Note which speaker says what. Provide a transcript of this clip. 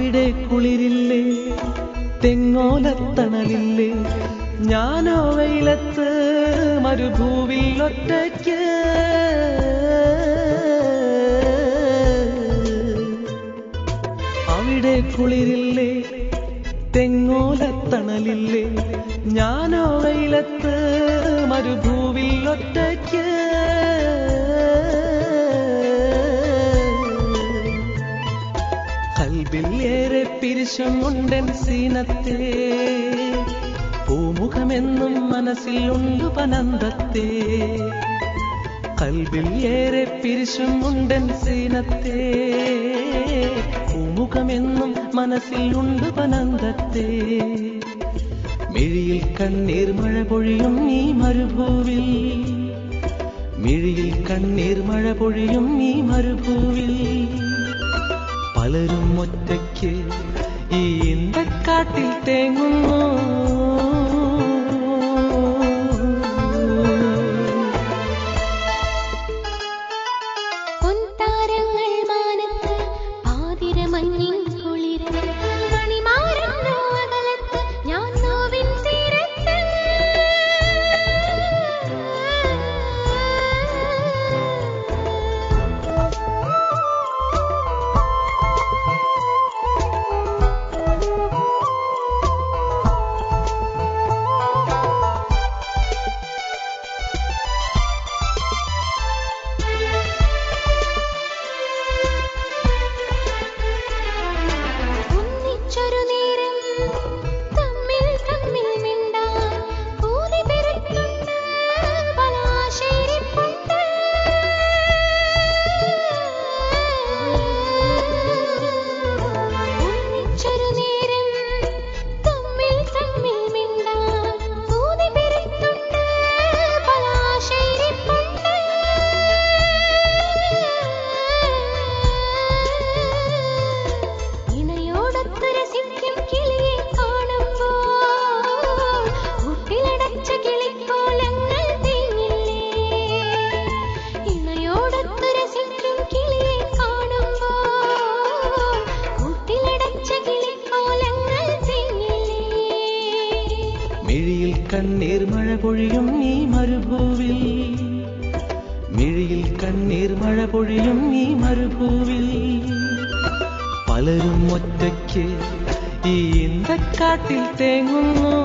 Speaker 1: അവിടെ കുളിരില്ലേ, തെങ്ങോലത്തണലില്ലേ, ഞാനോ വെയിലത്ത് മരുഭൂവിൽ ഒറ്റയ്ക്ക്. അവിടെ കുളിരില്ലേ, തെങ്ങോലത്തണലില്ലേ, ഞാനോ വെയിലത്ത് മരുഭൂവിൽ ഒറ്റയ്ക്ക്. കൽബിൽ ഏറെ പിരിശം ഉണ്ടെൻ സീനത്തെ, പൂമുഖമെന്നും മനസ്സിൽ ഉണ്ട് പനന്തത്തെ. കൽബിൽ ഏറെ പിരിശം ഉണ്ടെൻ സീനത്തെ, പൂമുഖമെന്നും മനസ്സിൽ ഉണ്ട് പനന്തത്തെ. മിഴിയിൽ കണ്ണീർ മഴ പൊഴിയും ഈ മരുഭൂവിൽ, മിഴിയിൽ കണ്ണീർ മഴ പൊഴിയും ഈ മരുഭൂവിൽ. പലരും ഒറ്റയ്ക്ക് ഈ ഇന്തക്കാട്ടിൽ തേങ്ങുന്നു. മിഴിയിൽ കണ്ണീർ മഴ പൊഴിയും ഈ മരുഭൂവിൽ, മിഴിയിൽ കണ്ണീർ മഴ പൊഴിയും ഈ മരുഭൂവിൽ. പലരും ഒറ്റയ്ക്ക് ഈ ഇന്തക്കാട്ടിൽ തേങ്ങുന്നു.